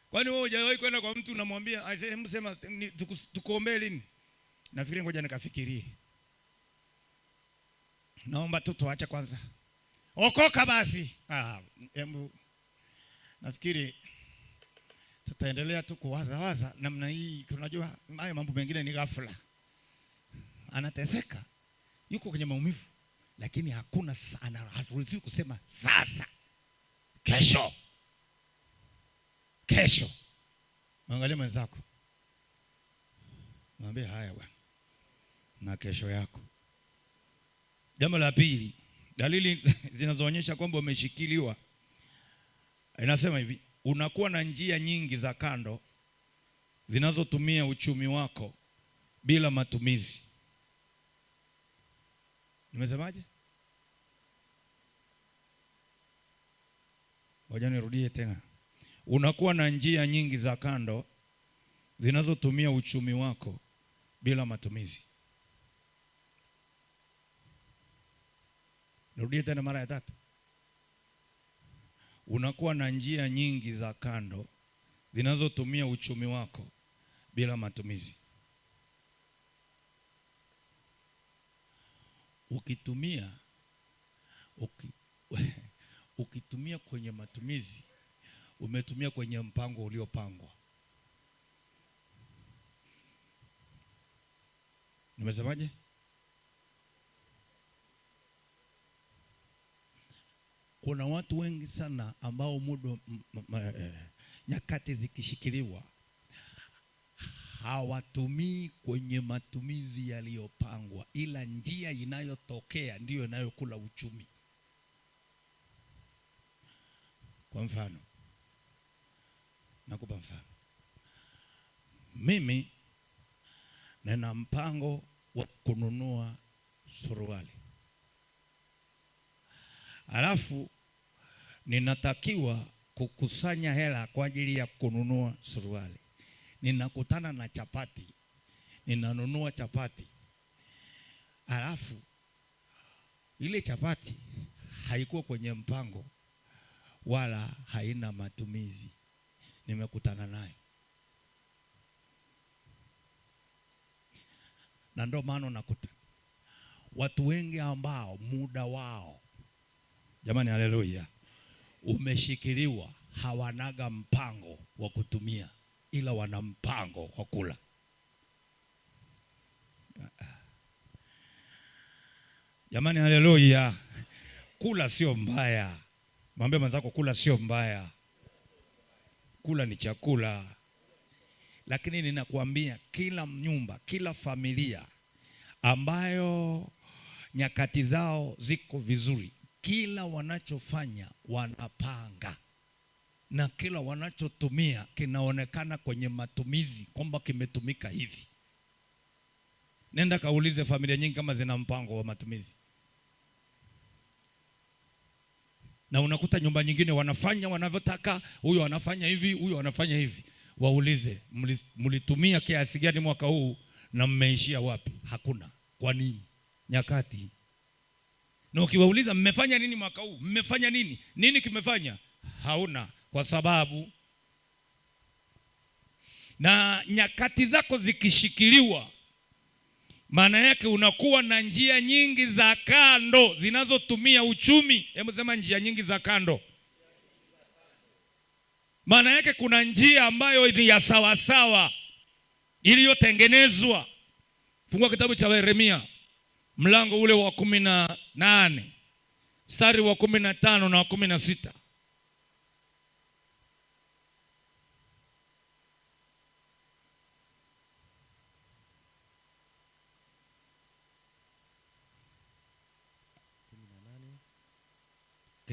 Kwani wewe hujawahi kwenda kwa mtu unamwambia sema tukuombee lini? Nafikiri ngoja nikafikirie. Naomba tu tuache kwanza. Okoka basi. Nafikiri tutaendelea tu kuwaza namna hii. Tunajua haya mambo mengine ni ghafla. Anateseka, yuko kwenye maumivu, lakini hakuna sana, haturuhusiwi kusema sasa, kesho. Angalia mwenzako, mwambie haya bwana, na kesho yako. Jambo la pili, dalili zinazoonyesha kwamba umeshikiliwa, inasema hivi: unakuwa na njia nyingi za kando zinazotumia uchumi wako bila matumizi. Nimesemaje? Ngoja nirudie tena. Unakuwa na njia nyingi za kando zinazotumia uchumi wako bila matumizi. Nirudie tena mara ya tatu. Unakuwa na njia nyingi za kando zinazotumia uchumi wako bila matumizi. Ukitumia kwenye matumizi, umetumia kwenye mpango uliopangwa. Nimesemaje? Kuna watu wengi sana ambao nyakati zikishikiliwa hawatumii kwenye matumizi yaliyopangwa, ila njia inayotokea ndiyo inayokula uchumi. Kwa mfano, nakupa mfano. Mimi nina mpango wa kununua suruali, alafu ninatakiwa kukusanya hela kwa ajili ya kununua suruali. Ninakutana na chapati, ninanunua chapati, alafu ile chapati haikuwa kwenye mpango wala haina matumizi. Nimekutana nayo, na ndio maana nakuta watu wengi ambao muda wao, jamani, haleluya, umeshikiliwa, hawanaga mpango wa kutumia, ila wana mpango wa kula. Jamani, haleluya. Kula sio mbaya. Mwambie mwenzako, kula sio mbaya. Kula ni chakula. Lakini ninakuambia, kila nyumba, kila familia ambayo nyakati zao ziko vizuri, kila wanachofanya wanapanga, na kila wanachotumia kinaonekana kwenye matumizi kwamba kimetumika hivi. Nenda kaulize familia nyingi kama zina mpango wa matumizi. Na unakuta nyumba nyingine wanafanya wanavyotaka, huyo anafanya hivi, huyo anafanya hivi. Waulize, mlitumia kiasi gani mwaka huu na mmeishia wapi? Hakuna. Kwa nini? Nyakati. Na ukiwauliza mmefanya nini mwaka huu? Mmefanya nini? Nini kimefanya? Hauna. Kwa sababu na nyakati zako zikishikiliwa, maana yake unakuwa na njia nyingi za kando zinazotumia uchumi. Hebu sema njia nyingi za kando. Maana yake kuna njia ambayo ni ya sawa sawa iliyotengenezwa. Fungua kitabu cha Yeremia mlango ule wa 18 mstari wa 15 na 16.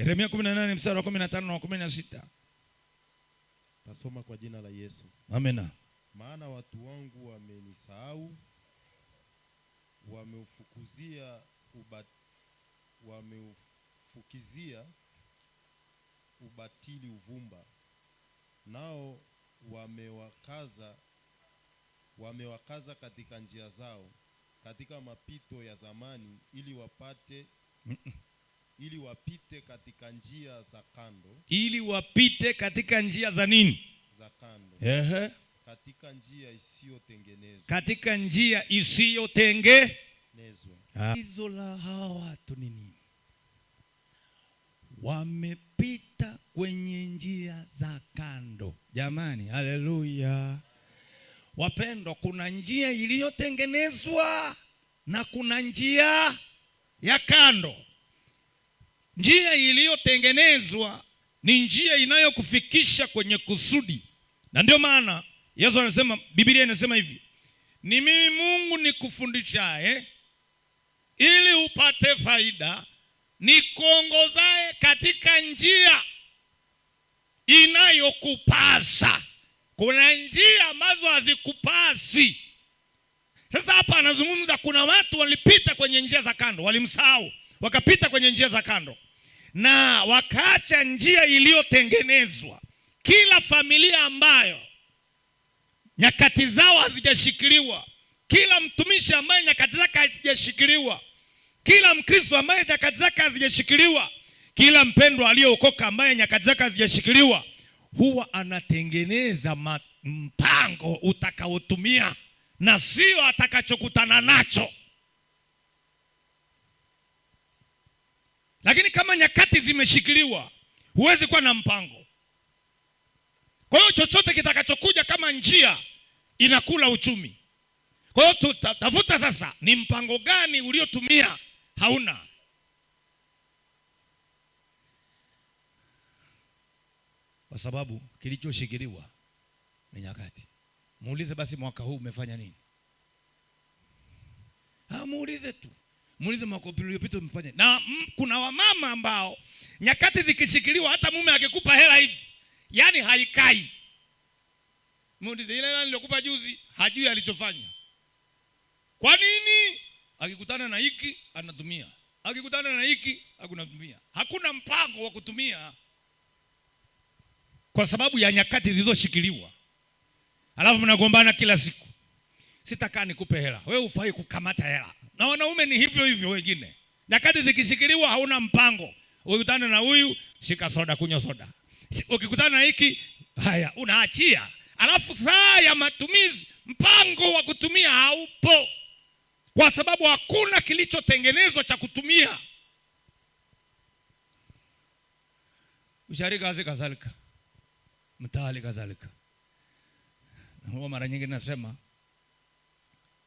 Yeremia 18 mstari wa 15 na 16. Tasoma kwa jina la Yesu. Amina. Maana watu wangu wamenisahau, wameufukizia ubatili uvumba, nao wamewakaza katika njia zao, katika mapito ya zamani, ili wapite katika njia za kando. Ili wapite katika njia za nini? Za kando. Katika njia isiyotengenezwa. Katika njia isiyotengenezwa. Hizo la hawa watu ni nini? Wamepita kwenye njia za kando. Jamani, haleluya. Wapendwa, kuna njia iliyotengenezwa na kuna njia ya kando. Njia iliyotengenezwa ni njia inayokufikisha kwenye kusudi. Na ndio maana Yesu anasema, Biblia inasema hivi, ni mimi Mungu nikufundishaye ili upate faida, nikuongozaye katika njia inayokupasa. Kuna njia ambazo hazikupasi. Sasa hapa anazungumza kuna watu walipita kwenye njia za kando, walimsahau, wakapita kwenye njia za kando na wakaacha njia iliyotengenezwa. Kila familia ambayo nyakati zao hazijashikiliwa, kila mtumishi ambaye nyakati zake hazijashikiliwa, kila Mkristo ambaye nyakati zake hazijashikiliwa, kila mpendwa aliyeokoka ambaye nyakati zake hazijashikiliwa, huwa anatengeneza mpango utakaotumia na sio atakachokutana nacho. Lakini kama nyakati zimeshikiliwa, huwezi kuwa na mpango. Kwa hiyo chochote kitakachokuja kama njia inakula uchumi. Kwa hiyo tutafuta sasa ni mpango gani uliotumia hauna. Kwa sababu kilichoshikiliwa ni nyakati. Muulize basi mwaka huu umefanya nini? Muulize tu. Muulize mwaka uliopita umefanya. Na kuna wamama ambao nyakati zikishikiliwa hata mume akikupa hela hivi, yani haikai. Muulize ile hela nilikupa juzi, hajui alichofanya. Kwa nini? Akikutana na hiki anatumia. Akikutana na hiki hakunatumia. Hakuna mpango wa kutumia. Kwa sababu ya nyakati zilizoshikiliwa. Alafu mnagombana kila siku. Sitakaa nikupe hela. Wewe ufai kukamata hela. Na wanaume ni hivyo hivyo wengine. Nyakati zikishikiliwa hauna mpango. Ukikutana na huyu, shika soda, kunywa soda. Ukikutana na hiki, haya unaachia. Alafu saa ya matumizi, mpango wa kutumia haupo. Kwa sababu hakuna kilichotengenezwa cha kutumia. Usharika hazi kadhalika. Mtaali kadhalika. Na huwa mara nyingi nasema,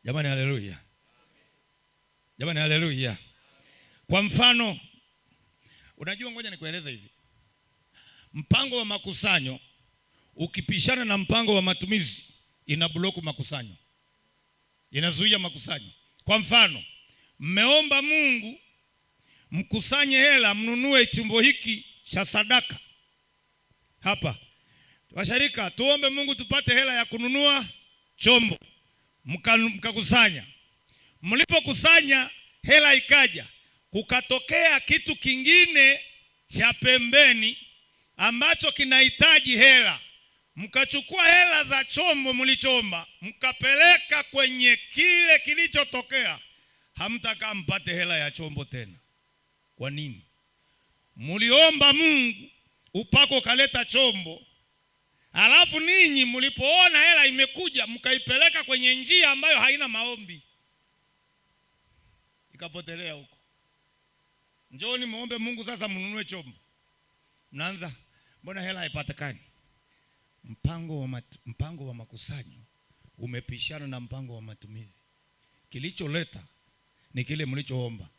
jamani haleluya. Jamani haleluya. Kwa mfano, unajua ngoja nikueleza hivi. Mpango wa makusanyo ukipishana na mpango wa matumizi inablock makusanyo. Inazuia makusanyo. Kwa mfano, mmeomba Mungu mkusanye hela mnunue chombo hiki cha sadaka. Hapa washarika tuombe Mungu tupate hela ya kununua chombo. Mkakusanya. Mlipokusanya hela ikaja, kukatokea kitu kingine cha pembeni ambacho kinahitaji hela. Mkachukua hela za chombo mlichomba, mkapeleka kwenye kile kilichotokea. Hamtaka mpate hela ya chombo tena. Kwa nini? Mliomba Mungu, upako kaleta chombo. Alafu ninyi mlipoona hela imekuja, mkaipeleka kwenye njia ambayo haina maombi. Ikapotelea huko. Njooni muombe Mungu sasa mnunue chombo. Mnaanza, mbona hela haipatikani? Mpango wa makusanyo umepishana na mpango wa matumizi. Kilicholeta ni kile mlichoomba.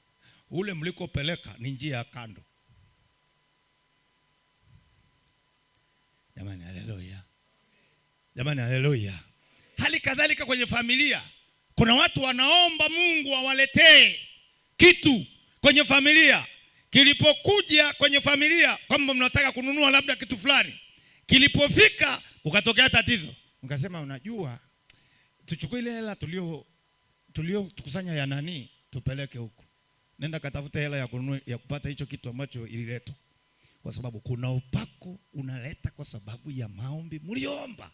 Ule mlikopeleka ni njia ya kando. Jamani haleluya. Jamani haleluya. Hali kadhalika kwenye familia. Kuna watu wanaomba Mungu awaletee kitu kwenye familia. Kilipokuja kwenye familia kwamba mnataka kununua labda kitu fulani, kilipofika ukatokea tatizo, mkasema unajua tuchukue ile hela tulio tukusanya ya nani tupeleke huko. Nenda katafuta hela ya kununua ya kupata hicho kitu ambacho ililetwa. Kwa sababu kuna upako unaleta kwa sababu ya maombi mliomba.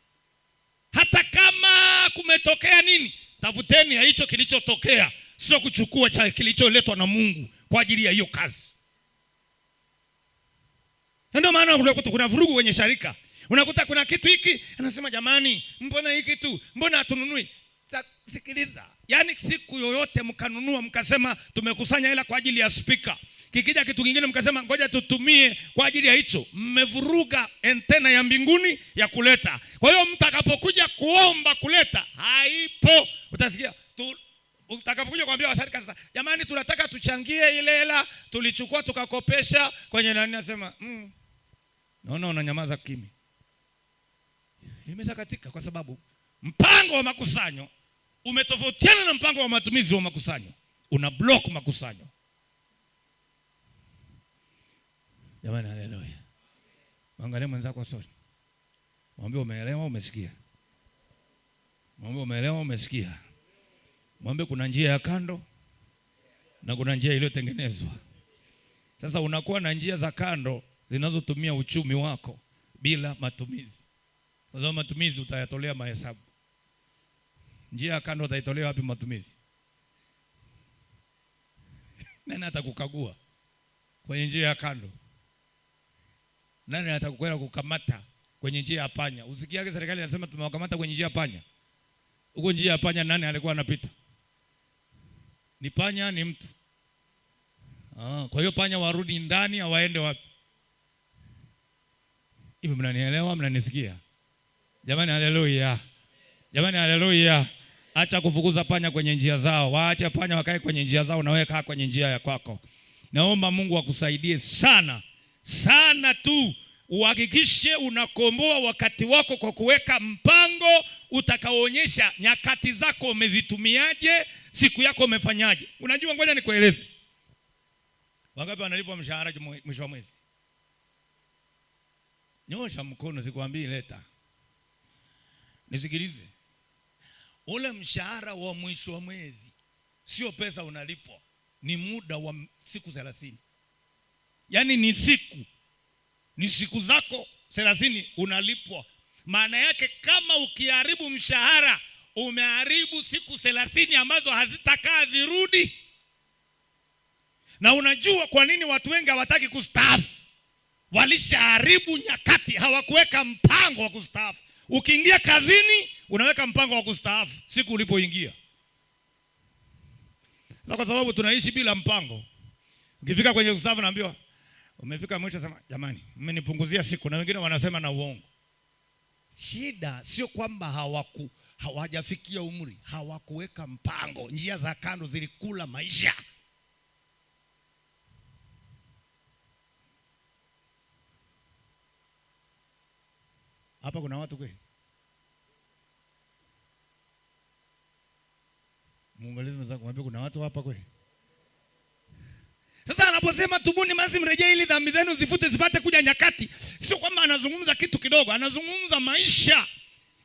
Hata kama kumetokea nini, tafuteni ya hicho kilichotokea, sio kuchukua cha kilicholetwa na Mungu kwa ajili ya hiyo kazi. Ndio maana kuna vurugu kwenye sharika. Unakuta kuna kitu hiki, anasema jamani, mbona hiki tu, mbona hatununui? Sikiliza. Yaani siku yoyote mkanunua mkasema tumekusanya hela kwa ajili ya speaker, kikija kitu kingine mkasema ngoja tutumie kwa ajili ya hicho, mmevuruga antena ya mbinguni ya kuleta. Kwa hiyo mtakapokuja kuomba kuleta haipo. Utasikia utakapokuja kuambia washarika sasa, jamani tunataka tuchangie ile hela tulichukua tukakopesha kwenye nani, nasema naona unanyamaza kimya. Imesakatika kwa sababu mpango wa makusanyo umetofautiana na mpango wa matumizi wa makusanyo. Una block makusanyo. Jamani, haleluya. Mwangalie mwenzako sorry. Mwambie umeelewa, umesikia. Mwambie umeelewa, umesikia. Mwambie kuna njia ya kando na kuna njia iliyotengenezwa. Sasa unakuwa na njia za kando zinazotumia uchumi wako bila matumizi. Kwa sababu matumizi utayatolea mahesabu. Njia ya kando utaitolea wapi matumizi? Nani atakukagua kwenye njia ya kando? Nani atakwenda kukamata kwenye njia ya panya? Usikiage serikali inasema tumewakamata kwenye njia ya panya. Huko njia ya panya nani alikuwa anapita? Ni panya, ni mtu? Kwa hiyo panya warudi ndani au waende wapi? Hivi mnanielewa, mnanisikia? Jamani haleluya. Jamani haleluya. Acha kufukuza panya kwenye njia zao. Waache panya wakae kwenye njia zao na wewe kaa kwenye njia ya kwako. Naomba Mungu akusaidie sana. Sana tu uhakikishe unakomboa wakati wako kwa kuweka mpango utakaoonyesha nyakati zako umezitumiaje, siku yako umefanyaje. Unajua, ngoja nikueleze. Wangapi wanalipwa mshahara mwisho wa mwezi? Nyosha mkono, sikwambii leta. Nisikilize. Ule mshahara wa mwisho wa mwezi sio pesa unalipwa, ni muda wa siku 30. Yaani ni siku zako 30 unalipwa. Maana yake kama ukiharibu mshahara, umeharibu siku 30 ambazo hazitakaa zirudi. Na unajua kwa nini watu wengi hawataki kustaafu? Walishaharibu nyakati, hawakuweka mpango wa kustaafu. Ukiingia kazini unaweka mpango wa kustaafu siku ulipoingia. Sasa kwa sababu tunaishi bila mpango, ukifika kwenye kustaafu naambiwa umefika mwisho, sema jamani mmenipunguzia siku, na wengine wanasema na uongo. Shida sio kwamba hawajafikia umri, hawakuweka mpango. Njia za kando zilikula maisha. Hapa kuna watu kweli? Muungalizi mzako, mwambie kuna watu hapa kweli? Sasa anaposema tubuni basi mrejee ili dhambi zenu zifute zipate kuja nyakati, sio kwamba anazungumza kitu kidogo, anazungumza maisha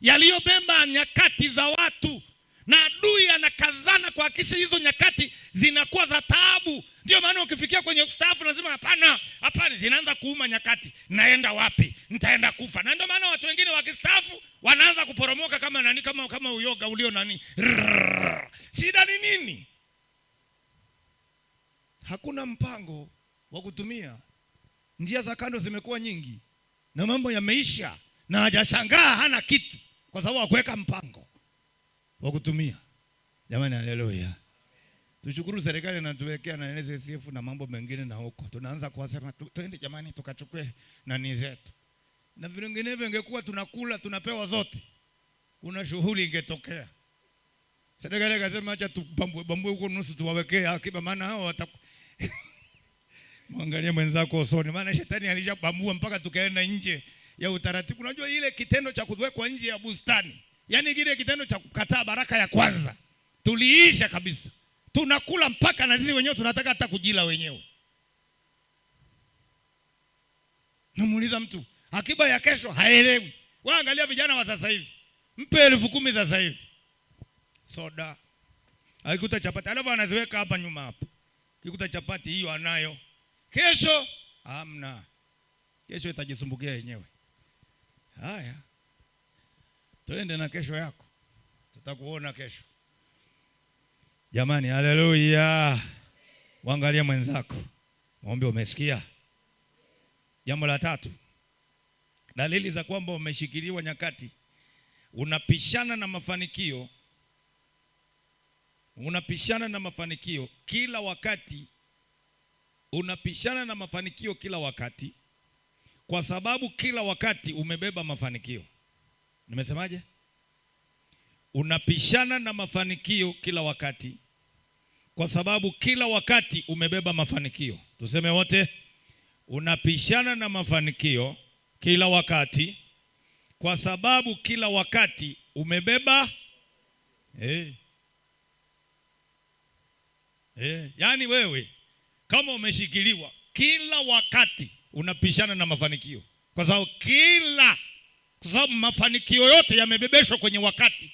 yaliyobeba nyakati za watu. Na adui anakazana kuhakikisha hizo nyakati zinakuwa za taabu. Ndio maana ukifikia kwenye kustaafu lazima hapana, zinaanza kuuma nyakati. Naenda wapi? Nitaenda kufa. Na ndio maana watu wengine wakistaafu wanaanza kuporomoka kama nani, kama uyoga ulio nani. Shida ni nini? Hakuna mpango wa kutumia. Njia za kando zimekuwa nyingi na mambo yameisha, na hajashangaa hana kitu kwa sababu hakuweka mpango wa kutumia. Jamani haleluya. Tushukuru serikali inatuwekea na NSSF na mambo mengine, na huko tunaanza kuwasema twende jamani tukachukue nani zetu. Na vinginevyo ingekuwa tunakula tunapewa zote, kuna shughuli ingetokea. Serikali ikasema acha tubambue huko nusu tuwawekee akiba, maana hao Mwangalie mwenzako usoni, maana shetani alishabambua mpaka tukaenda nje ya utaratibu. Unajua ile kitendo cha kuwekwa nje ya bustani, yani kile kitendo cha kukataa baraka ya kwanza, tuliisha kabisa. Tunakula mpaka na sisi wenyewe tunataka hata kujila wenyewe. Namuuliza mtu, akiba ya kesho haelewi. Wewe angalia vijana wa sasa hivi. Mpe 10,000 sasa hivi. Soda. Akikuta chapati, alafu anaziweka hapa nyuma hapa. Akikuta chapati hiyo anayo. Kesho hamna. Kesho itajisumbukia yenyewe. Haya. Twende na kesho yako. Tutakuona kesho. Jamani, haleluya. Waangalia mwenzako. Mwombe umesikia. Jambo la 3. Dalili za kwamba umeshikiliwa nyakati. Unapishana na mafanikio. Unapishana na mafanikio kila wakati. Unapishana na mafanikio kila wakati. Kwa sababu kila wakati umebeba mafanikio. Nimesemaje? Unapishana na mafanikio kila wakati. Kwa sababu kila wakati umebeba mafanikio. Tuseme wote. Unapishana na mafanikio kila wakati. Kwa sababu kila wakati umebeba yani wewe kama umeshikiliwa kila wakati unapishana na mafanikio. Kwa sababu mafanikio yote yamebebeshwa kwenye wakati.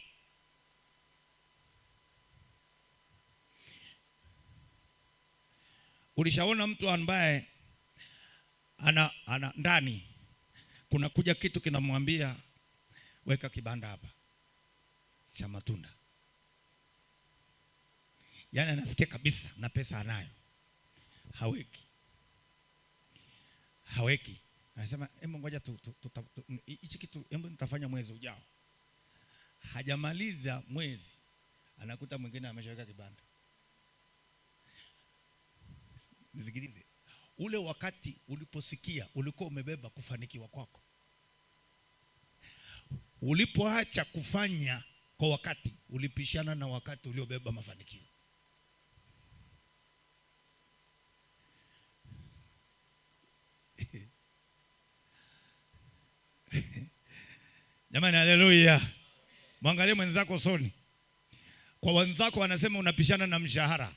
Ulishaona mtu ambaye ana ndani kuna kuja kitu kinamwambia weka kibanda hapa cha matunda. Yaani anasikia kabisa na pesa anayo. Haweki. Anasema hebu ngoja hichi kitu hebu nitafanya mwezi ujao. Hajamaliza mwezi anakuta mwingine ameshaweka kibanda. Nisikilize. Ule wakati uliposikia ulikuwa umebeba kufanikiwa kwako. Ulipoacha kufanya kwa wakati ulipishana na wakati uliobeba mafanikio. Jamani, haleluya. Mwangalie mwenzako usoni. Kwa wenzako wanasema unapishana na mshahara.